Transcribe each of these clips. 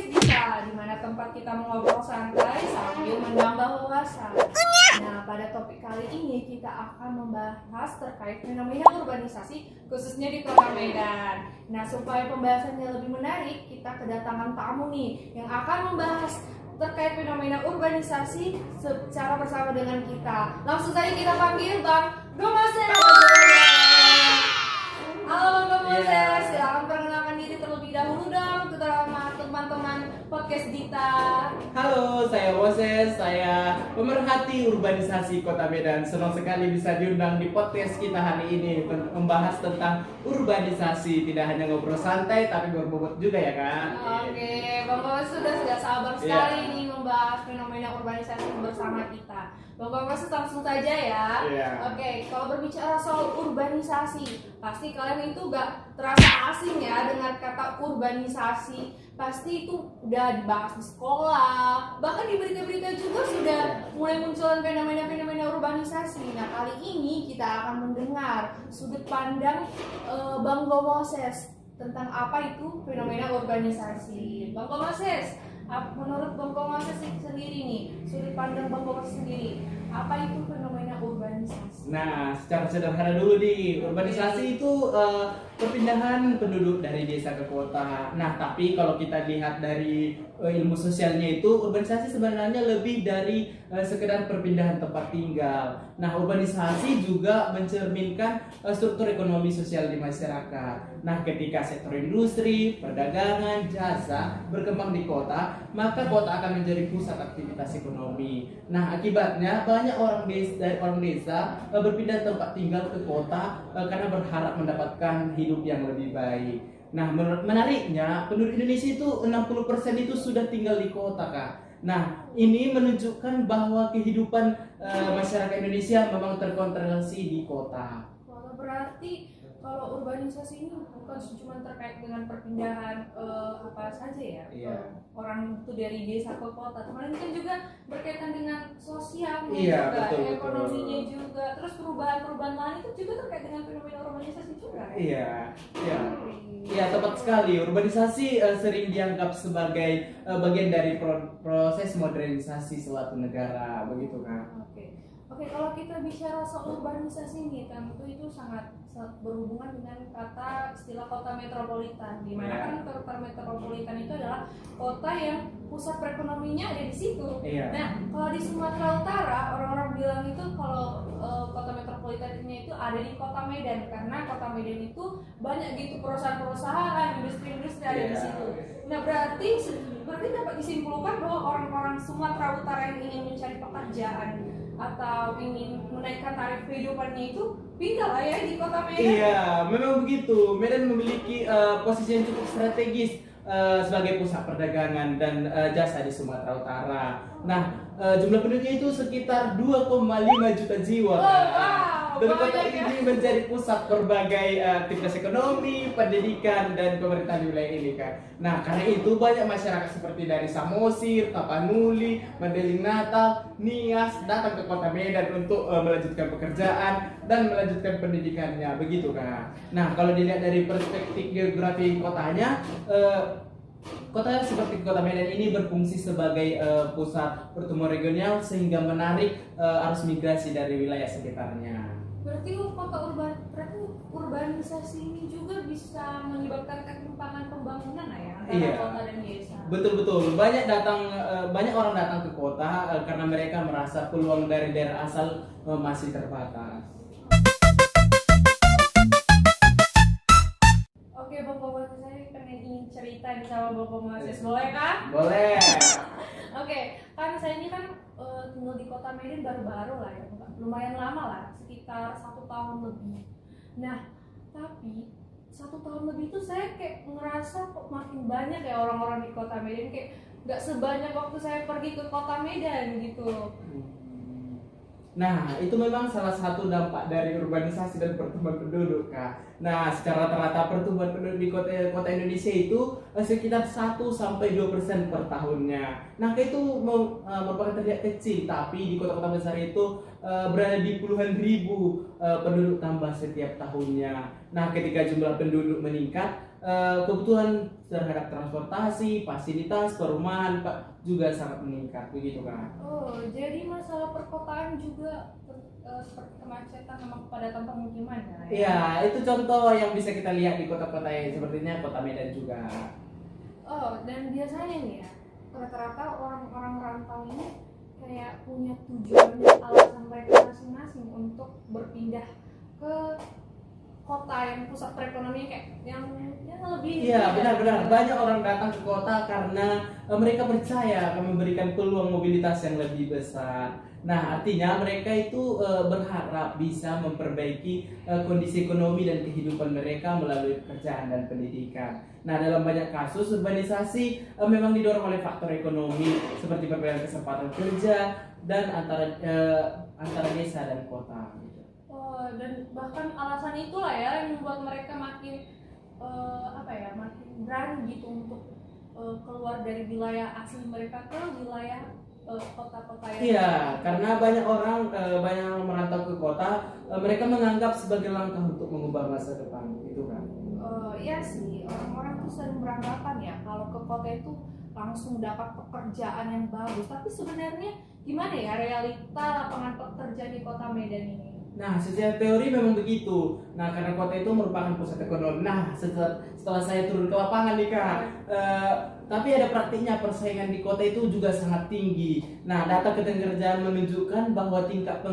podcast Dita, di mana tempat kita mengobrol santai sambil menambah wawasan. Nah, pada topik kali ini kita akan membahas terkait fenomena urbanisasi khususnya di Kota Medan. Nah, supaya pembahasannya lebih menarik, kita kedatangan tamu nih yang akan membahas terkait fenomena urbanisasi secara bersama dengan kita. Langsung saja kita panggil Bang Gomoses. Halo Bang Gomoses, silakan perkenalkan diri terlebih dahulu dong terutama teman-teman podcast Dita. Halo, saya Moses, saya pemerhati urbanisasi Kota Medan. Senang sekali bisa diundang di podcast kita hari ini membahas tentang urbanisasi. Tidak hanya ngobrol santai, tapi berbobot juga ya kan? Oke, Bang Gomoses sudah sabar sekali nih membahas fenomena urbanisasi bersama kita. Bang Gomoses langsung saja ya. Oke, kalau berbicara soal urbanisasi, pasti kalian itu gak terasa asing ya dengan kata urbanisasi. Pasti itu udah dibahas di sekolah, bahkan di berita-berita juga sudah mulai munculan fenomena-fenomena urbanisasi. Nah, kali ini kita akan mendengar sudut pandang Bang Gomoses tentang apa itu fenomena urbanisasi. Bang Gomoses, menurut Bang Gomoses sendiri nih, sudut pandang Bang Gomoses sendiri, apa itu fenomena urbanisasi? Nah, secara sederhana dulu nih, urbanisasi itu perpindahan penduduk dari desa ke kota. Nah, tapi kalau kita lihat dari ilmu sosialnya itu, urbanisasi sebenarnya lebih dari sekedar perpindahan tempat tinggal. Nah, urbanisasi juga mencerminkan struktur ekonomi sosial di masyarakat. Nah, ketika sektor industri, perdagangan, jasa berkembang di kota, maka kota akan menjadi pusat aktivitas ekonomi. Nah, akibatnya banyak orang desa berpindah tempat tinggal ke kota karena berharap mendapatkan hidup yang lebih baik. Nah, menariknya penduduk Indonesia itu 60% itu sudah tinggal di kota, Kak. Nah, ini menunjukkan bahwa kehidupan masyarakat Indonesia memang terkonsentrasi di kota. Berarti kalau urbanisasi ini bukan cuma terkait dengan perpindahan apa saja ya, orang itu dari desa ke kota, melainkan juga berkaitan dengan sosialnya juga, ekonominya juga, terus perubahan-perubahan lain itu juga terkait dengan fenomena urbanisasi juga. Iya, tepat sekali. Urbanisasi sering dianggap sebagai bagian dari proses modernisasi suatu negara, begitu kan? Oke, kalau kita bicara soal urbanisasi ini, tentu itu sangat berhubungan dengan kata istilah kota metropolitan, di mana kan kota metropolitan itu adalah kota yang pusat perekonominya ada di situ. Nah, kalau di Sumatera Utara orang-orang bilang itu kalau kota metropolitannya itu ada di Kota Medan, karena Kota Medan itu banyak gitu perusahaan-perusahaan, industri-industri ada di situ. Nah, berarti dapat disimpulkan bahwa orang-orang Sumatera Utara yang ingin mencari pekerjaan atau ingin menaikkan tarif kehidupannya itu pindah lah ya di Kota Medan. Iya, memang begitu. Medan memiliki posisi yang cukup strategis sebagai pusat perdagangan dan jasa di Sumatera Utara. Nah, jumlah penduduknya itu sekitar 2,5 juta jiwa. Dan kota ini menjadi pusat berbagai aktivitas ekonomi, pendidikan, dan pemerintahan wilayah ini, Kak. Nah, karena itu banyak masyarakat seperti dari Samosir, Tapanuli, Mandeling Natal, Nias datang ke Kota Medan untuk melanjutkan pekerjaan dan melanjutkan pendidikannya, begitu, Kak. Nah, kalau dilihat dari perspektif geografi kotanya, kota seperti Kota Medan ini berfungsi sebagai pusat pertumbuhan regional sehingga menarik arus migrasi dari wilayah sekitarnya. Berarti urbanisasi ini juga bisa menyebabkan ketimpangan pembangunan ya antara kota dan desa. Betul. Banyak orang datang ke kota karena mereka merasa peluang dari daerah asal masih terbatas. Oke, Bapak saya ingin cerita nih sama Bapak Moses, boleh kan? Boleh. Oke, kan saya ini kan tinggal di Kota Medan baru-baru lah ya, lumayan lama lah, sekitar 1 tahun lebih. Nah, tapi 1 tahun lebih itu saya kayak ngerasa kok makin banyak ya orang-orang di Kota Medan, kayak nggak sebanyak waktu saya pergi ke Kota Medan gitu. Nah, itu memang salah satu dampak dari urbanisasi dan pertumbuhan penduduk, Kak. Nah, secara rata-rata pertumbuhan penduduk di kota Indonesia itu sekitar 1-2% per tahunnya. Nah, itu merupakan terlihat kecil, tapi di kota-kota besar itu berada di puluhan ribu penduduk tambah setiap tahunnya. Nah, ketika jumlah penduduk meningkat, kebutuhan terhadap transportasi, fasilitas, perumahan juga sangat meningkat begitu kan. Oh, jadi masalah perkotaan juga seperti kemacetan sama kepadatan pemukiman ya? Iya, itu contoh yang bisa kita lihat di kota-kota yang sepertinya kota Medan juga. Oh, dan biasanya nih ya, rata-rata orang-orang rantau ini kayak punya tujuan dan alasan mereka masing-masing untuk berpindah ke kota yang pusat perekonomian kayak yang lebih. Iya, benar-benar banyak orang datang ke kota karena mereka percaya akan memberikan peluang mobilitas yang lebih besar. Nah, artinya mereka itu berharap bisa memperbaiki kondisi ekonomi dan kehidupan mereka melalui pekerjaan dan pendidikan. Nah, dalam banyak kasus urbanisasi memang didorong oleh faktor ekonomi seperti perbedaan kesempatan kerja dan antara desa dan kota. Oh, dan bahkan alasan itulah ya yang membuat mereka makin makin berani gitu untuk keluar dari wilayah asli mereka ke wilayah kota-kota yang. Iya, karena banyak orang merantau ke kota, mereka menganggap sebagai langkah untuk mengubah masa depan, gitu kan? Iya sih, orang-orang tuh sering beranggapan ya kalau ke kota itu langsung dapat pekerjaan yang bagus. Tapi sebenarnya gimana ya realita lapangan pekerjaan di kota Medan ini? Nah, secara teori memang begitu. Nah, karena kota itu merupakan pusat ekonomi. Nah, setelah saya turun ke lapangan nih Kak, tapi ada praktiknya persaingan di kota itu juga sangat tinggi. Nah, data ketenagakerjaan menunjukkan bahwa tingkat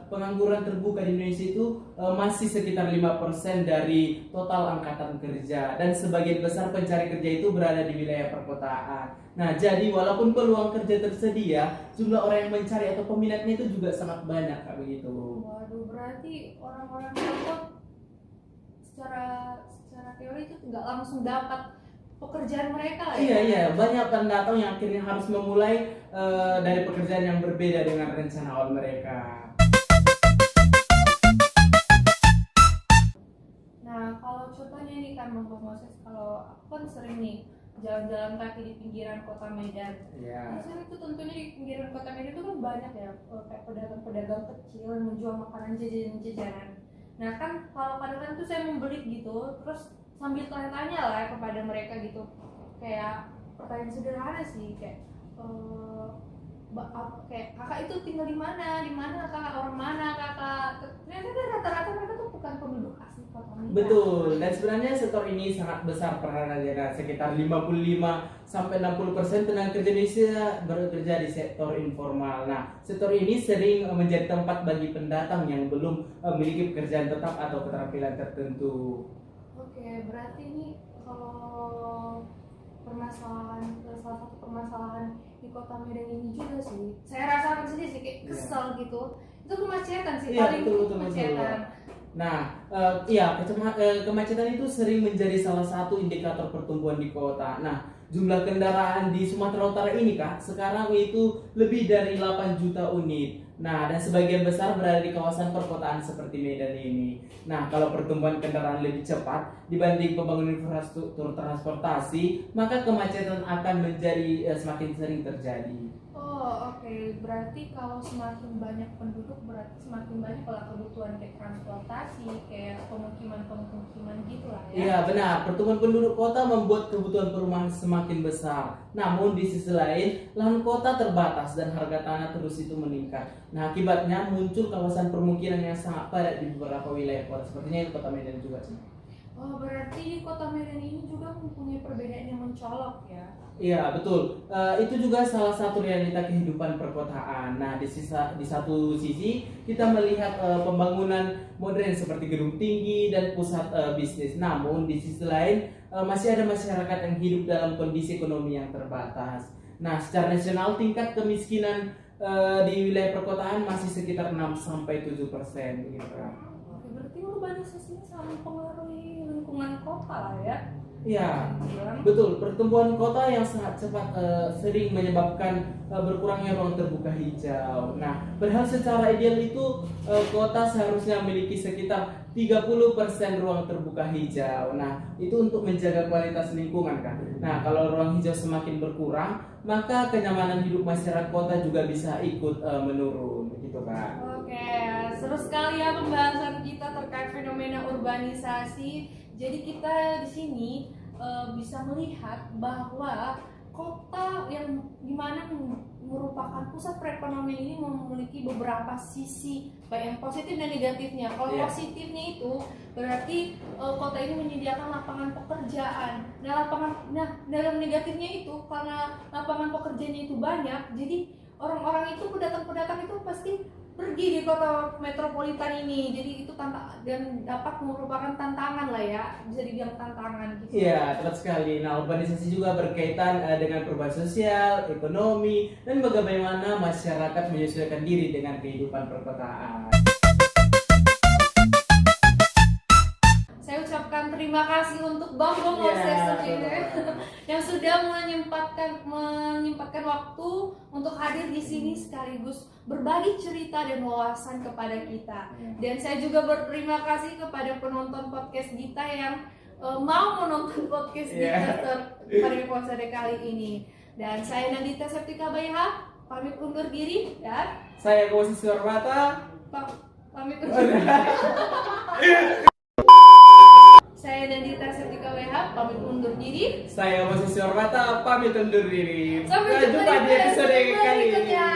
pengangguran terbuka di Indonesia itu masih sekitar 5% dari total angkatan kerja, dan sebagian besar pencari kerja itu berada di wilayah perkotaan. Nah, jadi walaupun peluang kerja tersedia, jumlah orang yang mencari atau peminatnya itu juga sangat banyak Kak, begitu. Waduh, berarti orang-orang tersebut secara teori itu nggak langsung dapat pekerjaan mereka ya? Iya, banyak pendatang yang akhirnya harus memulai dari pekerjaan yang berbeda dengan rencana awal mereka. Nah, kalau contohnya nih kan Bang Moses, kalau aku kan sering nih jalan-jalan kaki di pinggiran kota Medan. Iya. Biasanya itu tentunya di pinggiran kota Medan itu kan banyak ya kayak pedagang-pedagang kecil yang menjual makanan jajanan-jajanan. Nah kan kalau kadang-kadang tuh saya membeli gitu, terus sambil tanya-tanya lah ya kepada mereka gitu, kayak pertanyaan sederhana sih kayak kayak kakak itu tinggal di mana kakak, orang mana kakak. Ternyata rata-rata mereka tuh bukan penduduk asli kota Medan. Betul, dan sebenarnya sektor ini sangat besar peranannya. Sekitar 55-60% tenaga kerja Indonesia bekerja di sektor informal. Nah, sektor ini sering menjadi tempat bagi pendatang yang belum memiliki pekerjaan tetap atau keterampilan tertentu. Oke, berarti ini kalau salah satu permasalahan di kota Medan ini juga sih, saya rasakan sendiri sih kayak kesel gitu. Itu kemacetan sih, paling kemacetan. Nah, kemacetan itu sering menjadi salah satu indikator pertumbuhan di kota. Nah, jumlah kendaraan di Sumatera Utara ini Kak, sekarang itu lebih dari 8 juta unit. Nah, dan sebagian besar berada di kawasan perkotaan seperti Medan ini. Nah, kalau pertumbuhan kendaraan lebih cepat dibanding pembangunan infrastruktur transportasi, maka kemacetan akan menjadi semakin sering terjadi. Oh, oke. Berarti kalau semakin banyak penduduk berarti semakin banyak pula kebutuhan kayak transportasi, kayak pemukiman gitu lah ya. Iya benar, pertumbuhan penduduk kota membuat kebutuhan perumahan semakin besar. Namun di sisi lain, lahan kota terbatas dan harga tanah terus itu meningkat. Nah, akibatnya muncul kawasan permukiman yang sangat padat di beberapa wilayah kota, sepertinya kota Medan juga sih. Oh, berarti kota Medan ini juga mempunyai perbedaan yang mencolok ya? Iya betul, itu juga salah satu realita kehidupan perkotaan. Nah, di satu sisi kita melihat pembangunan modern seperti gedung tinggi dan pusat bisnis. Namun di sisi lain masih ada masyarakat yang hidup dalam kondisi ekonomi yang terbatas. Nah, secara nasional tingkat kemiskinan di wilayah perkotaan masih sekitar 6-7% gitu kan. Oke, berarti urbanisasi sangat mempengaruhi lingkungan kota lah ya? Iya, betul. Pertumbuhan kota yang sangat cepat sering menyebabkan berkurangnya ruang terbuka hijau. Nah, padahal secara ideal itu kota seharusnya memiliki sekitar 30% ruang terbuka hijau. Nah, itu untuk menjaga kualitas lingkungan kan. Nah, kalau ruang hijau semakin berkurang, maka kenyamanan hidup masyarakat kota juga bisa ikut menurun, begitu kan. Oke, seru sekali ya pembahasan kita terkait fenomena urbanisasi Jadi kita di sini bisa melihat bahwa kota yang dimana merupakan pusat perekonomian ini memiliki beberapa sisi, baik yang positif dan negatifnya. Kalau positifnya itu berarti kota ini menyediakan lapangan pekerjaan. Nah, dalam negatifnya itu karena lapangan pekerjaannya itu banyak, jadi orang-orang itu pendatang itu pasti pergi di kota metropolitan ini. Jadi itu dan dapat merupakan tantangan lah ya, bisa dibilang tantangan gitu. Iya, tepat sekali. Nah, urbanisasi juga berkaitan dengan perubahan sosial, ekonomi, dan bagaimana masyarakat menyesuaikan diri dengan kehidupan perkotaan. Saya ucapkan terima kasih untuk Bang Moses yang sudah menyempatkan waktu untuk hadir di sini sekaligus berbagi cerita dan wawasan kepada kita. Dan saya juga berterima kasih kepada penonton podcast Gita yang mau menonton podcast Gita pada episode kali ini. Dan saya Nandita Septika Bayha pamit undur diri dan saya Moses Warmata pamit undur diri. Saya Nandita Septika WH pamit undur diri. Saya Moses Warmata pamit undur diri. Sampai jumpa di episode kali ini. berikutnya.